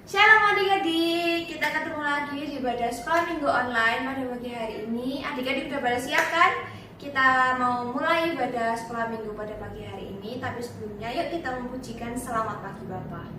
Shalom adik-adik, kita ketemu lagi di Ibadah Sekolah Minggu Online pada pagi hari ini. Adik-adik udah pada siap kan? Kita mau mulai ibadah sekolah minggu pada pagi hari ini. Tapi sebelumnya yuk kita memujikan selamat pagi Bapak.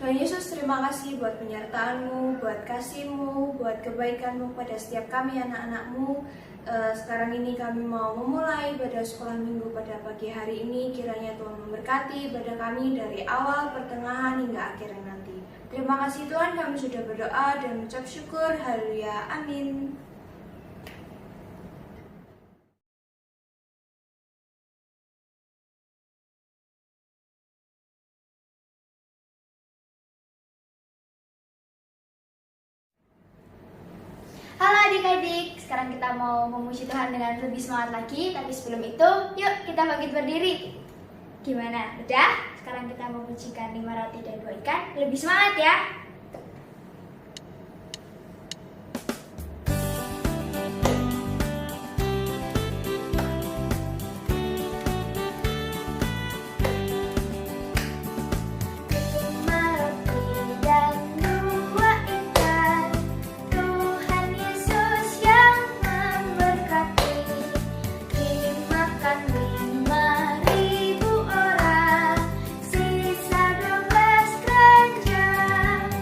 Tuhan Yesus, terima kasih buat penyertaan-Mu, buat kasih-Mu, buat kebaikan-Mu pada setiap kami anak-anak-Mu. Sekarang ini kami mau memulai ibadah sekolah minggu pada pagi hari ini. Kiranya Tuhan memberkati ibadah kami dari awal, pertengahan, hingga akhirnya nanti. Terima kasih Tuhan, kami sudah berdoa dan mengucap syukur. Haleluya, amin. Halo adik-adik, sekarang kita mau memuji Tuhan dengan lebih semangat lagi. Tapi sebelum itu, yuk kita bangkit berdiri. Gimana? Udah? Sekarang kita memujikan 5 roti dan 2 ikan. Lebih semangat ya! Sisa 12 keranjang.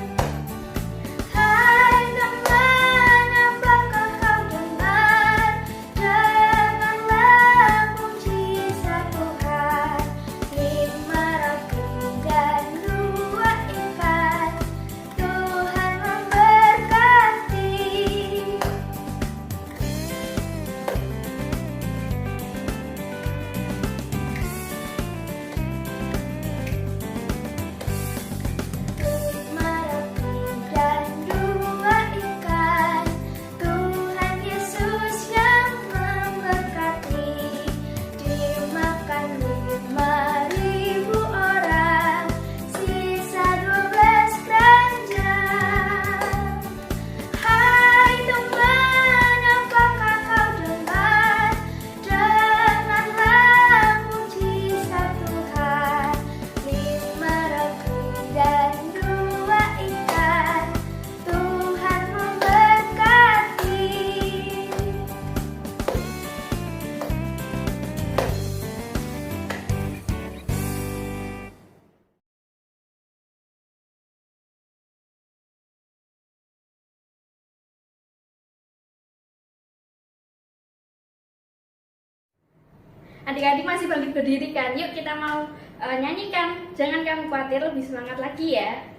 Adik-adik masih bangkit berdiri kan? Yuk kita mau nyanyikan. Jangan kamu khawatir, lebih semangat lagi ya.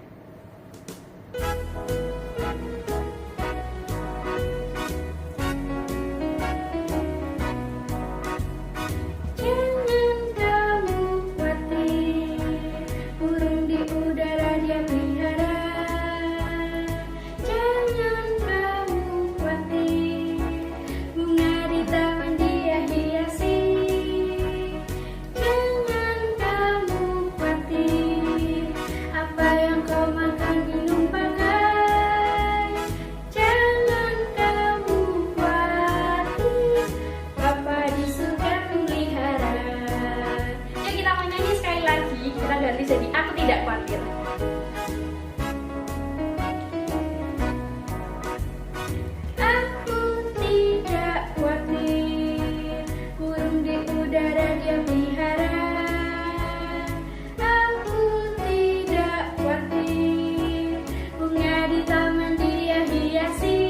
Jadi aku tidak khawatir. Aku tidak khawatir, burung di udara dia pelihara. Aku tidak khawatir, bunga di taman dia hiasi.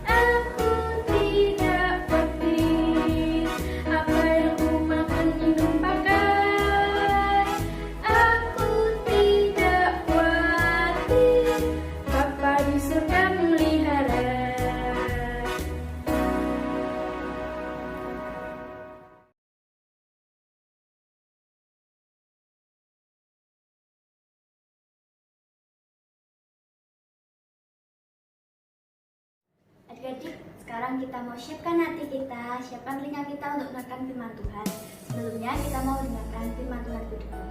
Aku tidak khawatir, apa yang ku makan minum pakai. Adik-adik, sekarang kita mau siapkan hati kita, siapkan telinga kita untuk mendengarkan firman Tuhan. Sebelumnya kita mau mendengarkan firman Tuhan kedua.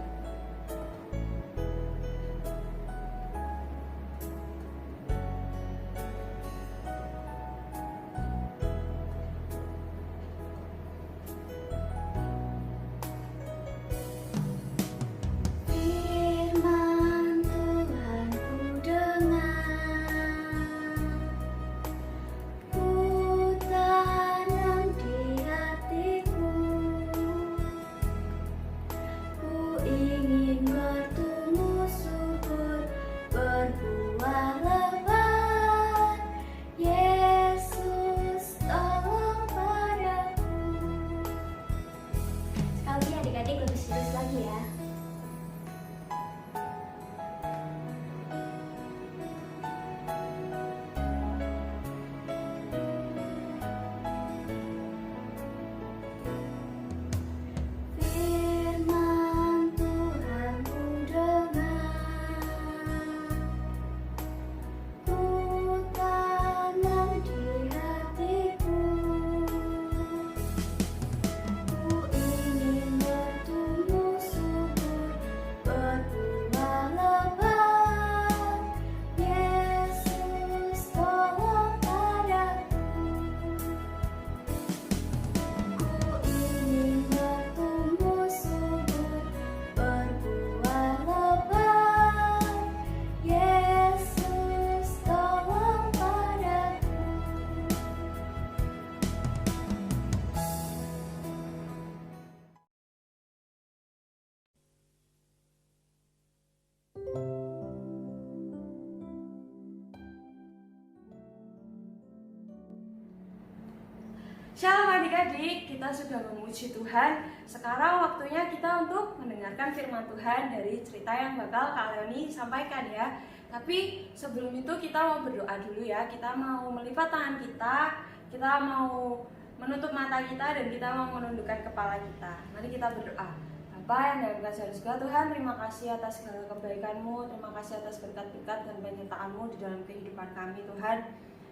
Shalom adik-adik, kita sudah memuji Tuhan. Sekarang waktunya kita untuk mendengarkan firman Tuhan dari cerita yang bakal Kak Leoni sampaikan ya. Tapi sebelum itu kita mau berdoa dulu ya. Kita mau melipat tangan kita mau menutup mata kita dan kita mau menundukkan kepala kita. Mari kita berdoa. Bapa yang dalam kasih surga, Tuhan, terima kasih atas segala kebaikan-Mu, terima kasih atas berkat-berkat dan penyertaan-Mu di dalam kehidupan kami, Tuhan.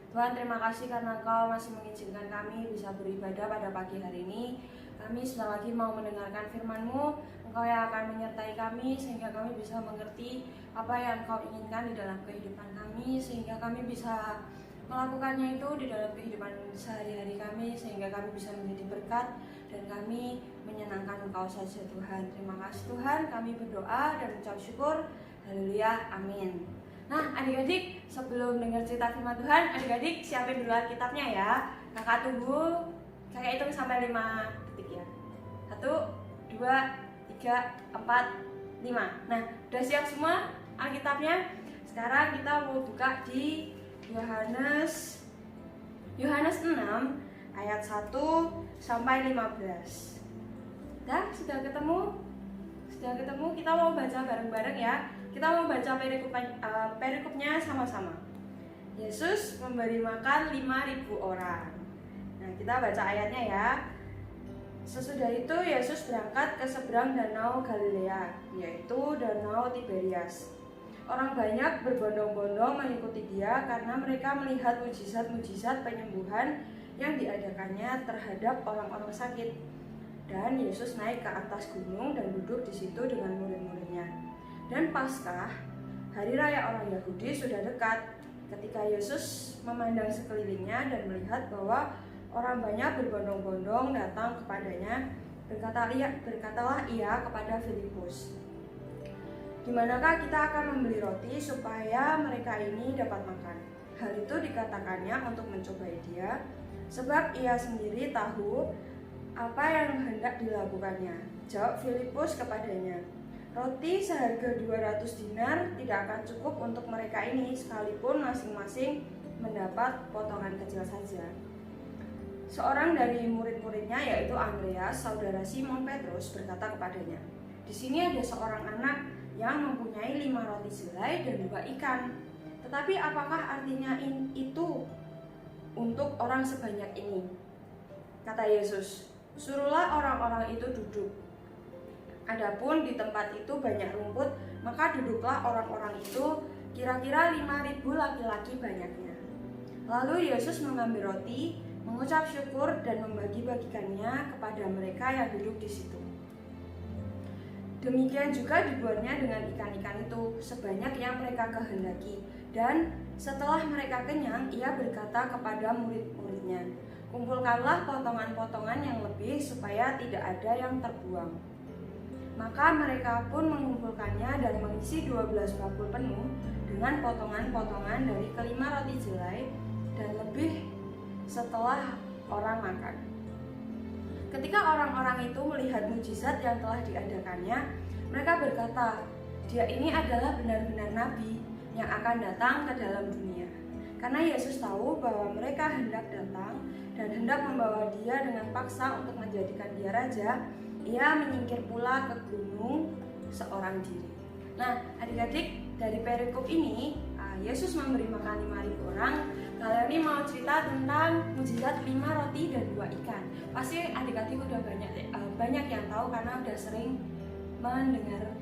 Tuhan, terima kasih karena Engkau masih mengizinkan kami bisa beribadah pada pagi hari ini. Kami sudah lagi mau mendengarkan firman-Mu. Engkau yang akan menyertai kami sehingga kami bisa mengerti apa yang Engkau inginkan di dalam kehidupan kami, sehingga kami bisa melakukannya itu di dalam kehidupan sehari-hari kami, sehingga kami bisa menjadi berkat dan kami menyenangkan Engkau saja, Tuhan. Terima kasih Tuhan, kami berdoa dan mengucap syukur. Haleluya, amin. Nah adik-adik, sebelum dengar cerita firman Tuhan, adik-adik siapin dulu Alkitabnya ya. Kakak tunggu, kakak hitung sampai 5 detik ya. 1, 2, 3, 4, 5. Nah udah siap semua Alkitabnya? Sekarang kita mau buka di Yohanes 6 ayat 1 sampai 15. Sudah ketemu? Sudah ketemu? Kita mau baca bareng-bareng ya. Kita mau baca perikopnya sama-sama. Yesus memberi makan 5.000 orang. Nah, kita baca ayatnya ya. Sesudah itu Yesus berangkat ke seberang danau Galilea, yaitu danau Tiberias. Orang banyak berbondong-bondong mengikuti dia karena mereka melihat mujizat-mujizat penyembuhan yang diadakannya terhadap orang-orang sakit. Dan Yesus naik ke atas gunung dan duduk di situ dengan murid-muridnya. Dan Paskah, hari raya orang Yahudi, sudah dekat. Ketika Yesus memandang sekelilingnya dan melihat bahwa orang banyak berbondong-bondong datang kepadanya, berkatalah ia kepada Filipus, "Di manakah kita akan membeli roti supaya mereka ini dapat makan?" Hal itu dikatakannya untuk mencobai dia, sebab ia sendiri tahu apa yang hendak dilakukannya. Jawab Filipus kepadanya, "Roti seharga 200 dinar tidak akan cukup untuk mereka ini, sekalipun masing-masing mendapat potongan kecil saja." Seorang dari murid-muridnya, yaitu Andreas, saudara Simon Petrus, berkata kepadanya, "Di sini ada seorang anak yang mempunyai 5 roti selai dan 2 ikan. Tetapi apakah artinya itu untuk orang sebanyak ini?" Kata Yesus, "Suruhlah orang-orang itu duduk." Adapun di tempat itu banyak rumput, maka duduklah orang-orang itu, kira-kira 5.000 laki-laki banyaknya. Lalu Yesus mengambil roti, mengucap syukur dan membagi-bagikannya kepada mereka yang duduk di situ. Demikian juga dibuatnya dengan ikan-ikan itu, sebanyak yang mereka kehendaki. Dan setelah mereka kenyang, ia berkata kepada murid-muridnya, "Kumpulkanlah potongan-potongan yang lebih supaya tidak ada yang terbuang." Maka mereka pun mengumpulkannya dan mengisi 12 bakul penuh dengan potongan-potongan dari ke-5 roti jelai dan lebih setelah orang makan. Ketika orang-orang itu melihat mujizat yang telah diadakannya, mereka berkata, "Dia ini adalah benar-benar nabi yang akan datang ke dalam dunia." Karena Yesus tahu bahwa mereka hendak datang dan hendak membawa dia dengan paksa untuk menjadikan dia raja, ia menyingkir pula ke gunung seorang diri. Nah, adik-adik, dari perikop ini Yesus memberi makan 5.000 orang. Kalian ini mau cerita tentang mujizat 5 roti dan 2 ikan. Pasti adik-adik udah banyak yang tahu karena udah sering mendengar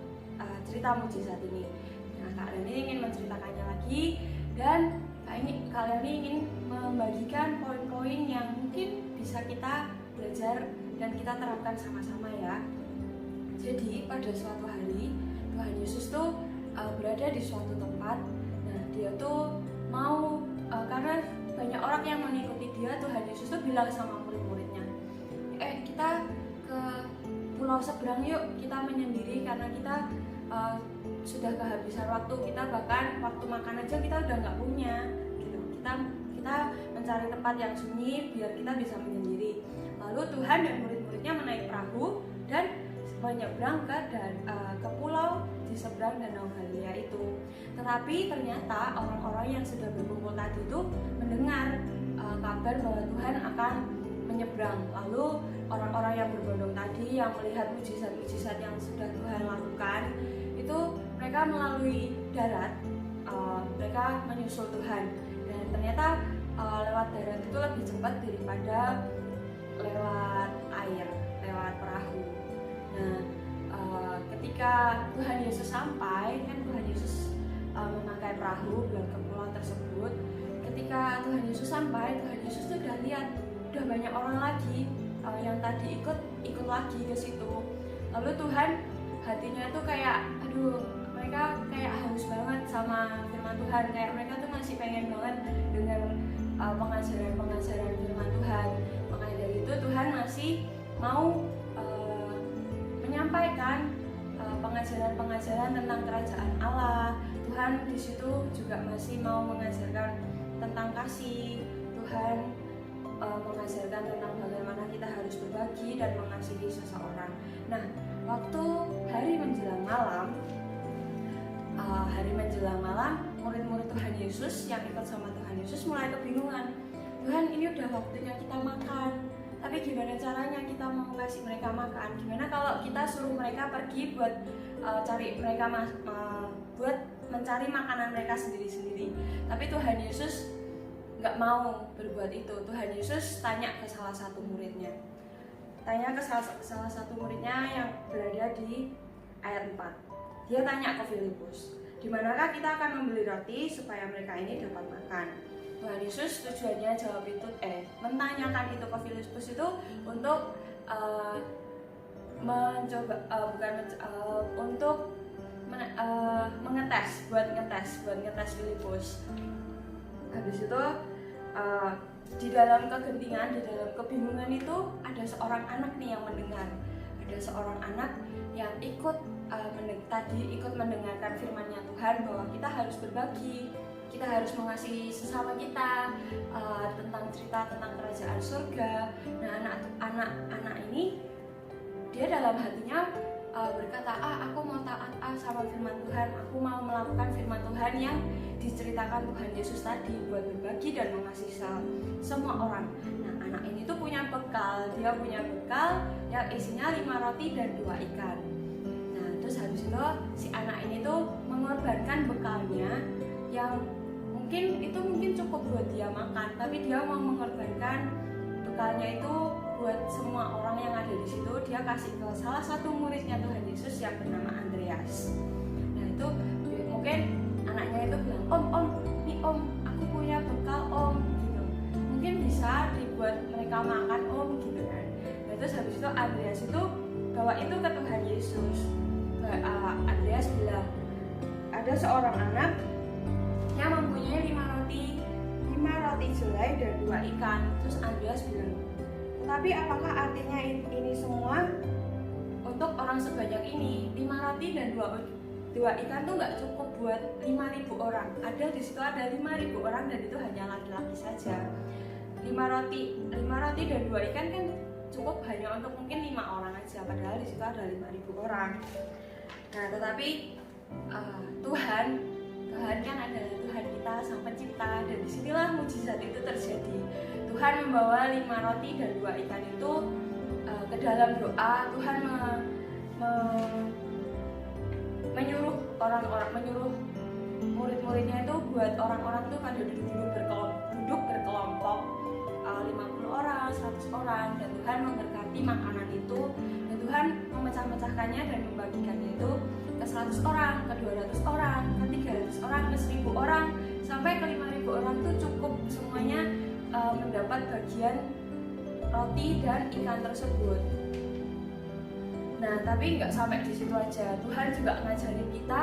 cerita mujizat ini. Nah, kalian ini ingin menceritakannya lagi dan kalian ini ingin membagikan poin-poin yang mungkin bisa kita belajar dan kita terapkan sama-sama ya. Jadi pada suatu hari Tuhan Yesus tuh berada di suatu tempat. Nah, dia tuh mau karena banyak orang yang mengikuti dia, Tuhan Yesus tuh bilang sama murid-muridnya, "Kita ke pulau seberang yuk, kita menyendiri karena kita sudah kehabisan waktu, kita bahkan waktu makan aja kita udah nggak punya gitu. Kita mencari tempat yang sunyi biar kita bisa menyendiri." Lalu Tuhan dan murid-muridnya menaik perahu dan menyeberang ke pulau di seberang danau Galilea itu. Tetapi ternyata orang-orang yang sudah berkumpul tadi itu mendengar kabar bahwa Tuhan akan menyeberang. Lalu orang-orang yang berbondong tadi yang melihat mujizat-mujizat yang sudah Tuhan lakukan itu mereka melalui darat, mereka menyusul Tuhan. Dan ternyata lewat darat itu lebih cepat daripada lewat air, lewat perahu. Nah, ketika Tuhan Yesus sampai, kan Tuhan Yesus memakai perahu ke pulau tersebut. Ketika Tuhan Yesus sampai, Tuhan Yesus tuh udah lihat, udah banyak orang lagi yang tadi ikut lagi ke situ. Lalu Tuhan hatinya tuh kayak, mereka kayak haus banget sama firman Tuhan, kayak mereka tuh masih pengen banget dengar pengajaran firman Tuhan. Makanya dari itu Tuhan masih mau menyampaikan pengajaran tentang kerajaan Allah. Tuhan di situ juga masih mau mengajarkan tentang kasih. Tuhan mengajarkan tentang bagaimana kita harus berbagi dan mengasihi seseorang. Nah, waktu hari menjelang malam, murid-murid Tuhan Yesus yang ikut sama Tuhan Yesus mulai kebingungan. Tuhan ini udah waktunya kita makan, tapi gimana caranya kita mau kasih mereka makan? Gimana kalau kita suruh mereka pergi buat buat mencari makanan mereka sendiri-sendiri? Tapi Tuhan Yesus nggak mau berbuat itu. Tuhan Yesus tanya ke salah satu muridnya, yang berada di ayat 4. Dia tanya ke Filipus, di manakah kita akan membeli roti supaya mereka ini dapat makan? Tuhan Yesus tujuannya menanyakan itu ke Filipus itu untuk mengetes Filipus. Habis itu di dalam kegentingan, di dalam kebingungan itu ada seorang anak nih yang mendengar. Ada seorang anak yang ikut mendengarkan firman-Nya Tuhan bahwa kita harus berbagi, kita harus mengasihi sesama kita, tentang cerita tentang kerajaan surga. Nah, anak ini dia dalam hatinya berkata, aku mau taat sama firman Tuhan, aku mau melakukan firman Tuhan yang diceritakan Tuhan Yesus tadi, buat berbagi dan mengasihi semua orang. Nah, anak ini tuh punya bekal, dia punya bekal yang isinya 5 roti dan 2 ikan. Nah, terus habis itu si anak ini tuh mengorbankan bekalnya yang mungkin cukup buat dia makan, tapi dia mau mengorbankan bekalnya itu buat semua orang yang ada di situ. Dia kasih ke salah satu muridnya Tuhan Yesus yang bernama Andreas. Nah, itu mungkin anaknya itu bilang, om, aku punya bekal om, gitu. Mungkin bisa dibuat mereka makan om, gitu kan. Nah, terus habis itu Andreas itu bawa itu ke Tuhan Yesus. Andreas bilang, ada seorang anak yang mempunyai 5 roti jelai dan 2 ikan. Terus Andreas bilang, tapi apakah artinya ini semua untuk orang sebanyak ini? 5 roti dan 2 ikan tuh nggak cukup buat 5.000 orang. Di situ ada 5.000 orang dan itu hanya laki-laki saja. 5 roti dan 2 ikan kan cukup hanya untuk mungkin 5 orang aja. Padahal di situ ada 5.000 orang. Nah, tetapi Tuhan kan adalah Tuhan kita, Sang Pencipta, dan disinilah mujizat itu terjadi. Tuhan membawa 5 roti dan 2 ikan itu ke dalam doa. Tuhan menyuruh murid-muridnya itu buat orang-orang itu pada duduk berkelompok, 50 orang, 100 orang, dan Tuhan memberkati makanan itu, dan Tuhan memecah-mecahkannya dan membagikannya itu ke 100 orang, ke 200 orang, ke 300 orang, ke 1.000 orang, sampai ke 5.000 orang itu cukup semuanya mendapat bagian roti dan ikan tersebut. Nah, tapi nggak sampai di situ aja. Tuhan juga ngajarin kita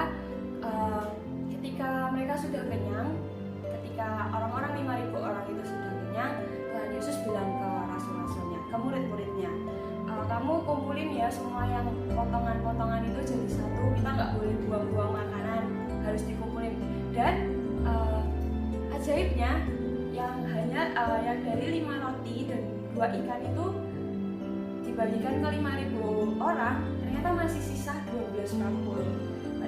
ketika mereka sudah kenyang, ketika orang-orang 5.000 orang itu sudah kenyang, Tuhan Yesus bilang ke rasul-rasulnya, ke murid-muridnya, kamu kumpulin ya semua yang potongan-potongan itu jadi satu. Kita nggak boleh buang-buang makanan, harus dikumpulin. Dan ajaibnya yang dari 5 roti dan 2 ikan itu dibagikan ke 5.000 orang, ternyata masih sisa 12 pampur.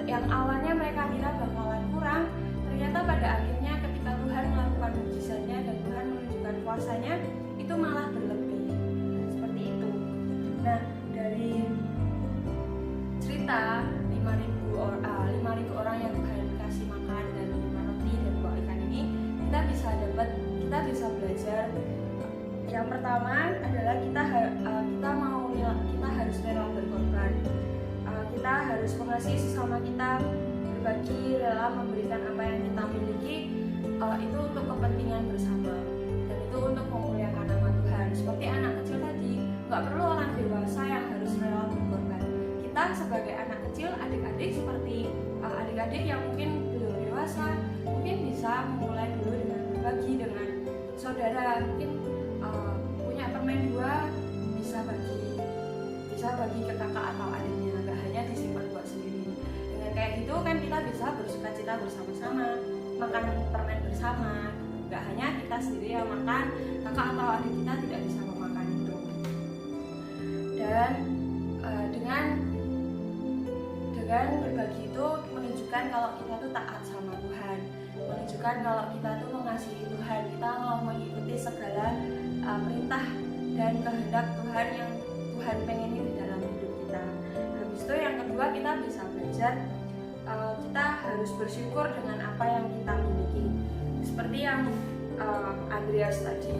Yang awalnya mereka kira bakalan kurang, ternyata pada akhirnya ketika Tuhan melakukan mujizatnya dan Tuhan menunjukkan kuasanya, itu malah berlebih. Seperti itu. Nah, dari cerita 5.000 orang yang Tuhan kasih makan dan 5 roti dan 2 ikan ini, kita bisa belajar. Yang pertama adalah kita harus rela berkorban. Kita harus mengasihi sesama kita, berbagi, rela memberikan apa yang kita miliki, itu untuk kepentingan bersama dan itu untuk memuliakan nama Tuhan. Seperti anak kecil tadi, nggak perlu orang dewasa yang harus rela berkorban. Kita sebagai anak kecil, adik-adik seperti adik-adik yang mungkin belum dewasa, mungkin bisa memulai dulu dengan berbagi dengan saudara. Mungkin punya permen 2, bisa bagi ke kakak atau adiknya, nggak hanya disimpan buat sendiri. Dengan kayak gitu kan kita bisa bersukacita bersama-sama, makan permen bersama. Nggak hanya kita sendiri yang makan, kakak atau adik kita tidak bisa memakan itu. Dan dengan berbagi itu menunjukkan kalau kita tuh taat sama Tuhan, menunjukkan kalau kita tuh mengasihi Tuhan, kita mau mengikuti segala belajar kita harus bersyukur dengan apa yang kita miliki. Seperti yang Andreas tadi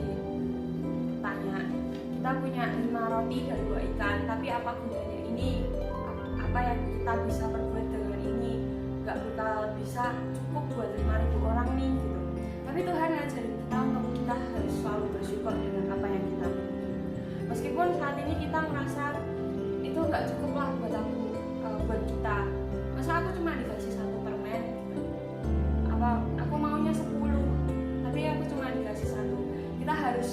tanya, kita punya 5 roti dan 2 ikan, tapi apa gunanya ini? Apa yang kita bisa perbuat dengan ini? Gak bakal bisa cukup buat 5.000 orang nih gitu. Tapi Tuhan ngajarin kita untuk kita harus selalu bersyukur dengan apa yang kita miliki. Meskipun saat ini kita merasa itu gak cukup lah buat aku, buat kita. Masa aku cuma dikasih 1 permen gitu. Apa aku maunya 10, tapi aku cuma dikasih 1. Kita harus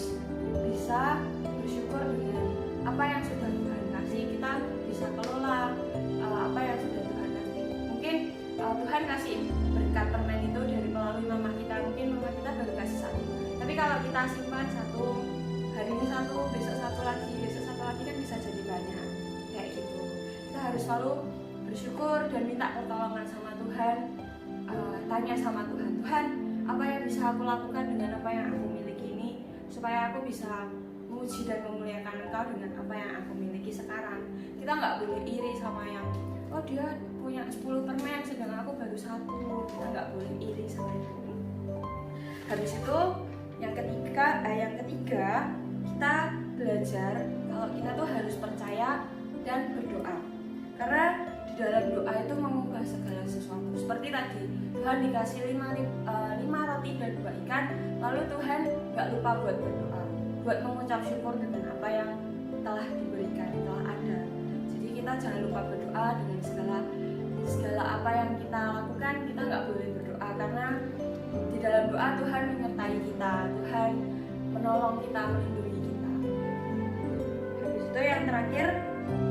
bisa bersyukur dengan apa yang sudah Tuhan kasih. Kita bisa kelola apa yang sudah Tuhan kasih. Mungkin Tuhan kasih berkat permen itu dari melalui mama kita. Mungkin mama kita baru kasih 1. Tapi kalau kita simpan 1, hari ini 1, besok 1 lagi, besok 1 lagi kan bisa jadi banyak. Kayak gitu. Kita harus selalu bersyukur dan minta pertolongan sama Tuhan. Tanya sama Tuhan, Tuhan, apa yang bisa aku lakukan dengan apa yang aku miliki ini, supaya aku bisa memuji dan memuliakan Engkau dengan apa yang aku miliki sekarang. Kita nggak boleh iri sama yang, oh dia punya 10 permen sedangkan aku baru 1. Kita nggak boleh iri sama itu. Habis itu yang ketiga kita belajar kalau kita tuh harus percaya dan berdoa. Karena di dalam doa itu mengubah segala sesuatu. Seperti tadi, Tuhan dikasih 5 roti dan 2 ikan, lalu Tuhan gak lupa buat berdoa, buat mengucap syukur dengan apa yang telah diberikan, telah ada. Jadi kita jangan lupa berdoa dengan segala apa yang kita lakukan. Kita gak boleh berdoa, karena di dalam doa Tuhan menyertai kita, Tuhan menolong kita, melindungi kita. Habis itu yang terakhir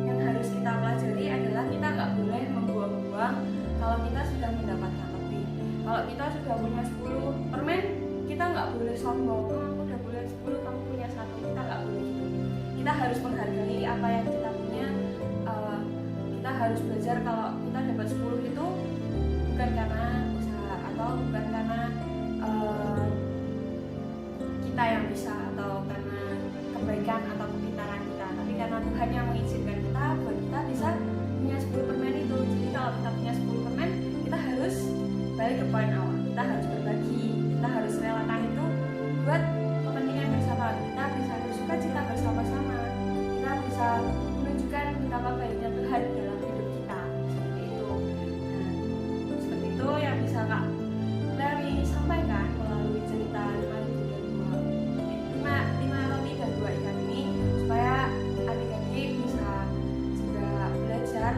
yang harus kita pelajari adalah kita nggak boleh membuang-buang kalau kita sudah mendapatkan lebih. Kalau kita sudah punya 10 permen, kita nggak boleh sombong, aku udah punya 10, kamu punya 1. Kita nggak boleh gitu. Kita harus menghargai apa yang kita punya. Kita harus belajar kalau kita dapat 10 itu bukan karena usaha atau bukan karena kita yang bisa atau karena kebaikan atau kepintaran kita, tapi karena Tuhan yang mengizinkan kita buat kita bisa punya 10 permen itu. Jadi kalau kita punya 10 permen, kita harus balik ke poin awal, kita harus berbagi, kita harus relakan itu buat kepentingan bersama. Kita bisa bersuka cita bersama-sama, kita bisa menunjukkan betapa baiknya Tuhan dalam hidup kita. Seperti itu. Nah, seperti itu yang bisa Kak Larry sampaikan melalui cerita 5 roti dan 2 ikan ini, supaya adik-adik bisa juga belajar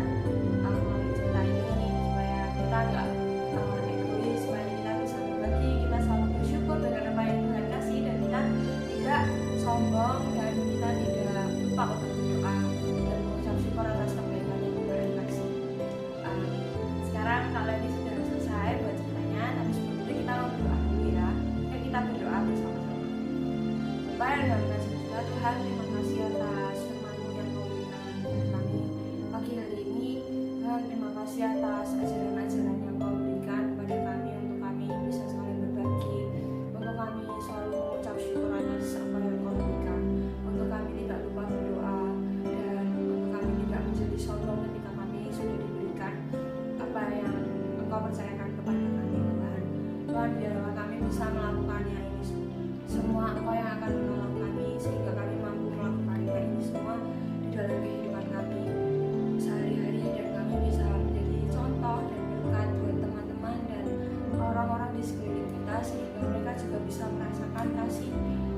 melalui cerita ini, supaya kita nggak egois, supaya kita bisa berbagi, kita selalu bersyukur dengan apa yang Tuhan kasih, dan kita tidak sombong, dan kita tidak lupa untuk berdoa dan mengucap syukur atas kebaikan yang Tuhan kasih. Sekarang kalian ini sudah selesai buat ceritanya, tapi sebelum itu kita mau berdoa dulu ya. Kita berdoa bersama-sama. Bapak yang dalam kasih surga, Tuhan, terima kasih atas firman-Mu yang Kau berikan kepada kami pagi hari ini. Tuhan, terima kasih atas ajaran-ajaran yang Kau berikan kepada kami, untuk kami bisa saling berbagi, untuk kami selalu mengucap syukur atas apa yang Kau berikan, untuk kami tidak lupa berdoa, dan untuk kami tidak menjadi sombong ketika kami sudah diberikan apa yang Engkau percayakan kepada kami. Tuhan, biarlah kami bisa melakukannya ini semua. Engkau yang akan menolong kami sehingga kami mampu melakukannya ini semua di dalam kehidupan kami sehari-hari, dan kami bisa menjadi contoh dan berkat buat teman-teman dan orang-orang di sekeliling kita, sehingga mereka juga bisa merasakan kasih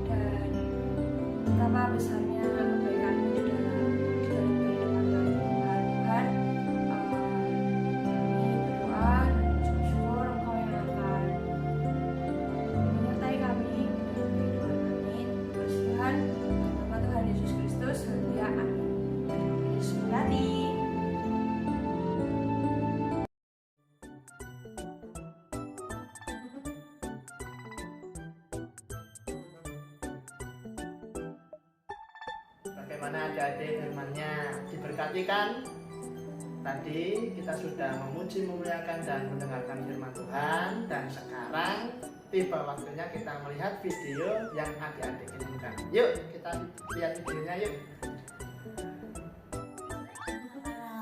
dan betapa besarnya kebaikan-Mu di dalam kehidupan kami. Tuhan, kami berdoa dan mengucap syukur Engkau yang akan menyertai kami dalam kehidupan kami. Terus Tuhan, nama Tuhan Yesus Kristus, haleluya, amin. Yesus memberkati. Bagaimana adik-adik firman-Nya diberkati kan? Tadi kita sudah memuji, memuliakan, dan mendengarkan firman Tuhan, dan sekarang tiba waktunya kita melihat video yang adik-adik kirimkan. Yuk kita lihat videonya yuk.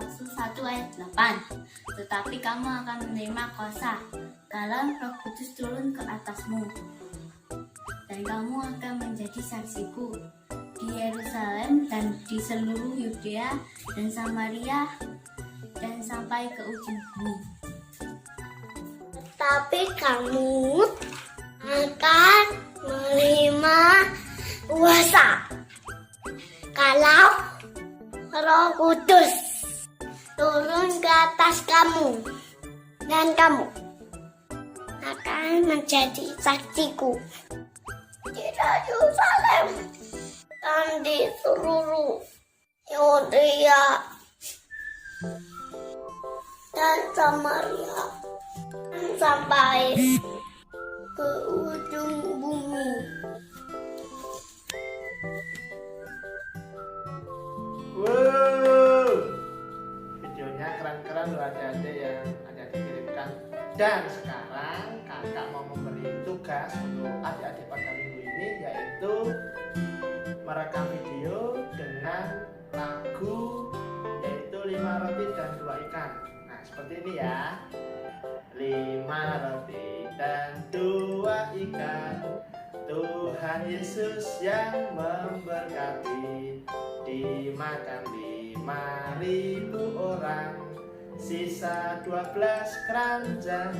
Susah 1 ayat 8. Tetapi kamu akan menerima kuasa kalau Roh Kudus turun ke atasmu. Dan kamu akan menjadi saksiku di Yerusalem dan di seluruh Yudea dan Samaria dan sampai ke ujung bumi. Tapi kamu akan menerima kuasa kalau Roh Kudus turun ke atas kamu, dan kamu akan menjadi saksiku di Yerusalem dan di seluruh Yudea dan Samaria dan sampai ke ujung bumi. Wow, videonya keren-keren loh adik-adik yang ada dikirimkan. Dan sekarang kakak mau memberi tugas untuk adik-adik pada minggu ini, yaitu merekam video dengan lagu yaitu 5 roti dan 2 ikan. Nah seperti ini ya. 5 roti dan 2 ikan, Tuhan Yesus yang memberkati. Dimakan 5.000 orang, sisa 12 keranjang.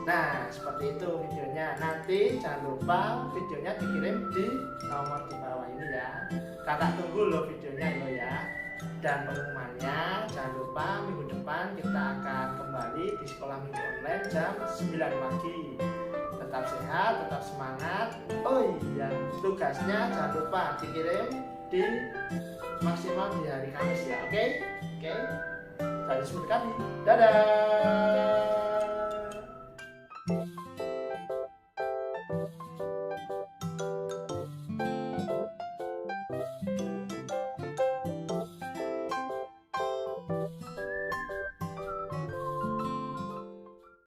Nah seperti itu videonya. Nanti jangan lupa videonya dikirim di nomor di bawah ini ya. Kakak tunggu loh videonya loh ya. Dan pengumumannya jangan lupa minggu depan kita akan kembali di sekolah minggu online jam 9 pagi. Tetap sehat, tetap semangat. Oh iya, tugasnya jangan lupa dikirim di maksimal di hari Kamis ya. Oke? Dari seperti kami. Dadah.